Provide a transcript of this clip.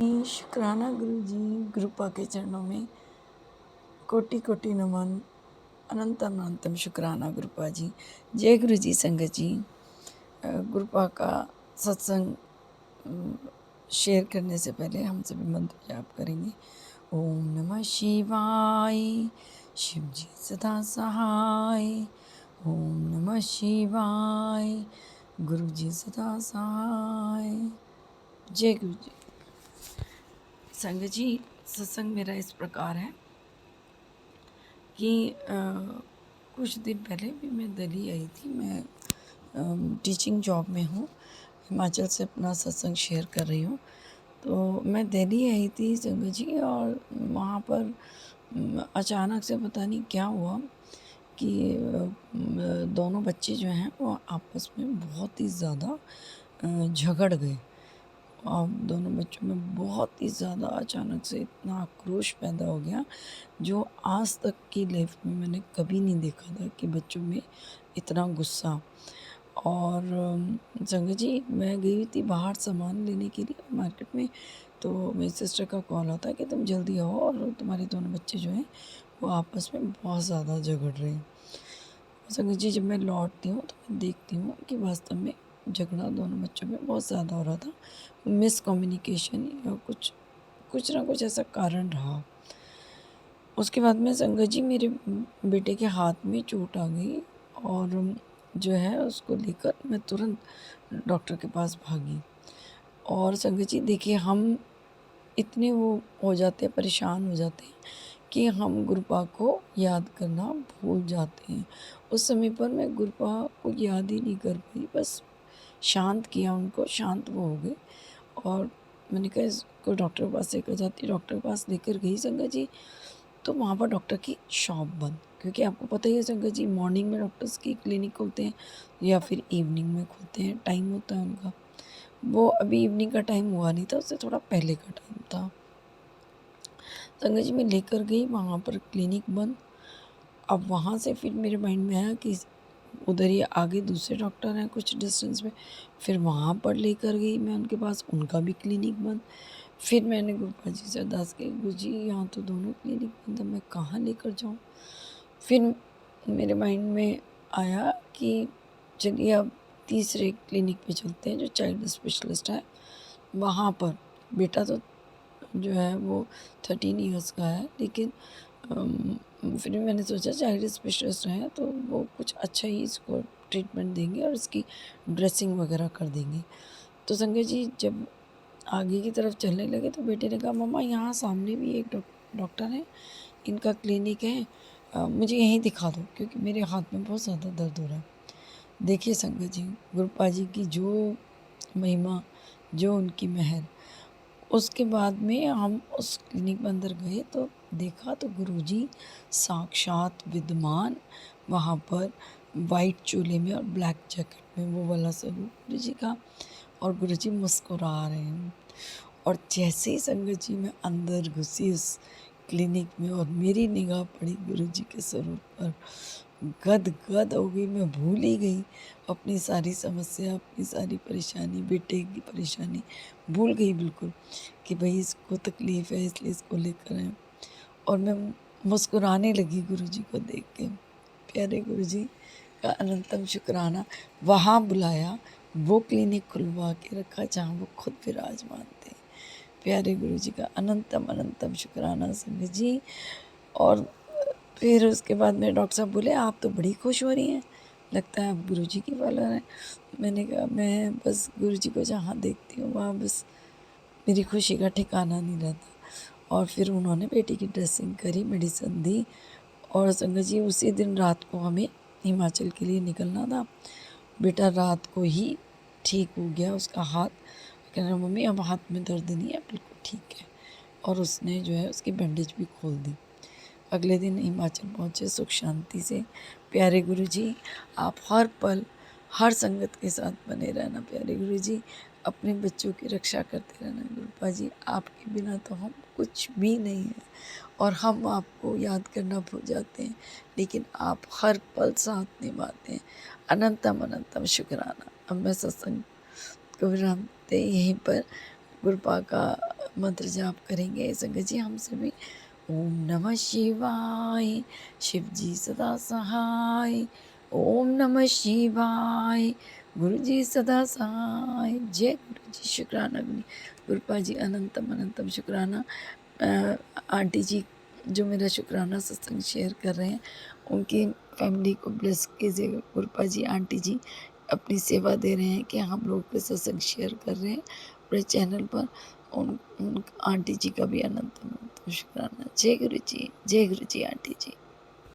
शुक्राना गुरु जी, गुरुपा के चरणों में कोटि कोटि नमन। अनंतम अनंतम शुक्राना गुरुपा जी। जय गुरु जी। संगत जी, गुरुपा का सत्संग शेयर करने से पहले हम सभी मंत्र जाप करेंगे। ओम नमः शिवाय, शिव जी सदा सहाय। ओम नमः शिवाय, गुरु जी सदा सहाय। जय गुरु जी। संगत जी, सत्संग मेरा इस प्रकार है कि कुछ दिन पहले भी मैं दिल्ली आई थी। मैं टीचिंग जॉब में हूँ, हिमाचल से अपना सत्संग शेयर कर रही हूँ। तो मैं दिल्ली आई थी संगत जी, और वहाँ पर अचानक से पता नहीं क्या हुआ कि दोनों बच्चे जो हैं वो आपस में बहुत ही ज़्यादा झगड़ गए। और दोनों बच्चों में बहुत ही ज़्यादा अचानक से इतना आक्रोश पैदा हो गया, जो आज तक की लाइफ में मैंने कभी नहीं देखा था कि बच्चों में इतना गुस्सा। और संगत जी, मैं गई थी बाहर सामान लेने के लिए मार्केट में, तो मेरी सिस्टर का कॉल आता है कि तुम जल्दी आओ और तुम्हारे दोनों बच्चे जो हैं वो आपस में बहुत ज़्यादा झगड़ रहे हैं। संगत जी, जब मैं लौटती हूँ तो मैं देखती हूँ कि वास्तव में झगड़ा दोनों बच्चों में बहुत ज़्यादा हो रहा था। मिसकम्युनिकेशन या कुछ ना कुछ ऐसा कारण रहा। उसके बाद में संगत जी, मेरे बेटे के हाथ में चोट आ गई, और जो है उसको लेकर मैं तुरंत डॉक्टर के पास भागी। और संगत जी देखिए, हम इतने वो हो जाते हैं, परेशान हो जाते हैं कि हम गुरुपा को याद करना भूल जाते हैं। उस समय पर मैं गुरुपा को याद ही नहीं कर पाई, बस शांत किया उनको, शांत वो हो गए। और मैंने कहा इसको डॉक्टर के पास लेकर जाती। डॉक्टर के पास लेकर गई संगत जी, तो वहाँ पर डॉक्टर की शॉप बंद, क्योंकि आपको पता ही है संगत जी, मॉर्निंग में डॉक्टर्स की क्लिनिक खुलते हैं या फिर इवनिंग में खुलते हैं, टाइम होता है उनका। वो अभी इवनिंग का टाइम हुआ नहीं था, उससे थोड़ा पहले का टाइम था। संगत जी, मैं लेकर गई, वहाँ पर क्लिनिक बंद। अब वहाँ से फिर मेरे माइंड में आया कि उधर ही आगे दूसरे डॉक्टर हैं कुछ डिस्टेंस पे, फिर वहाँ पर लेकर गई मैं उनके पास, उनका भी क्लिनिक बंद। फिर मैंने गुरुपा जी से अरदास की, गुरु जी यहाँ तो दोनों क्लिनिक बंद है, मैं कहाँ लेकर जाऊँ। फिर मेरे माइंड में आया कि चलिए अब तीसरे क्लिनिक पे चलते हैं जो चाइल्ड स्पेशलिस्ट है। वहाँ पर बेटा तो जो है वो 13 इयर्स का है, लेकिन फिर मैंने सोचा चाइल्ड स्पेशलिस्ट हैं तो वो कुछ अच्छा ही इसको ट्रीटमेंट देंगे और इसकी ड्रेसिंग वगैरह कर देंगे। तो संजय जी जब आगे की तरफ चलने लगे तो बेटे ने कहा, मम्मा यहाँ सामने भी एक डॉक्टर है, इनका क्लिनिक है, मुझे यहीं दिखा दो, क्योंकि मेरे हाथ में बहुत ज़्यादा दर्द हो रहा है। देखिए संगत जी, गुरुपा जी की जो महिमा, जो उनकी मेहर। उसके बाद में हम उस क्लिनिक में अंदर गए तो देखा तो गुरुजी साक्षात विद्यमान वहाँ पर, वाइट चोले में और ब्लैक जैकेट में, वो वाला स्वरूप गुरुजी का। और गुरुजी मुस्कुरा रहे हैं। और जैसे ही संगत जी मैं अंदर घुसी उस क्लिनिक में और मेरी निगाह पड़ी गुरुजी के स्वरूप पर, गद हो गई। मैं भूल ही गई अपनी सारी समस्या, अपनी सारी परेशानी, बेटे की परेशानी भूल गई बिल्कुल, कि भाई इसको तकलीफ़ है इसलिए इसको लेकर आए। और मैं मुस्कुराने लगी गुरुजी को देख के। प्यारे गुरुजी का अनंतम शुक्राना, वहाँ बुलाया, वो क्लिनिक खुलवा के रखा जहाँ वो खुद विराजमान थे। प्यारे गुरुजी का अनंतम अनंतम शुक्राना संगत जी। और फिर उसके बाद मेरे डॉक्टर साहब बोले, आप तो बड़ी खुश हो रही हैं, लगता है आप गुरुजी की फॉलोअर हैं। मैंने कहा, मैं बस गुरुजी को जहाँ देखती हूँ वहाँ बस मेरी खुशी का ठिकाना नहीं रहता। और फिर उन्होंने बेटी की ड्रेसिंग करी, मेडिसिन दी। और संगत जी उसी दिन रात को हमें हिमाचल के लिए निकलना था। बेटा रात को ही ठीक हो गया, उसका हाथ, कह रहा मम्मी अब हाथ में दर्द नहीं है, बिल्कुल ठीक है। और उसने जो है उसकी बैंडेज भी खोल दी। अगले दिन हिमाचल पहुँचे सुख शांति से। प्यारे गुरुजी, आप हर पल हर संगत के साथ बने रहना। प्यारे गुरुजी, अपने बच्चों की रक्षा करते रहना। गुरुपा जी, आपके बिना तो हम कुछ भी नहीं हैं, और हम आपको याद करना भूल जाते हैं, लेकिन आप हर पल साथ निभाते हैं। अनंतम अनंतम शुक्राना। अब मैं सत्संग को विराम दे यहीं पर गुरुपा का मंत्र जाप करेंगे संगत जी हम सभी। ओम नमः शिवाय, शिव जी सदा सहाय। ओम नमः शिवाय, गुरु जी सदा सहाय। जय गुरु जी। शुक्राना गुरुपा जी, अनंतम अनंतम शुक्राना। आंटी जी जो मेरा शुक्राना सत्संग शेयर कर रहे हैं, उनकी फैमिली को ब्लेस कीजिए गुरुपा जी। आंटी जी अपनी सेवा दे रहे हैं कि हम लोग के सत्संग शेयर कर रहे हैं अपने चैनल पर। उन आंटी जी का भी अनंत अनंत शुक्राना। जय गुरु जी, जय गुरु जी आंटी जी।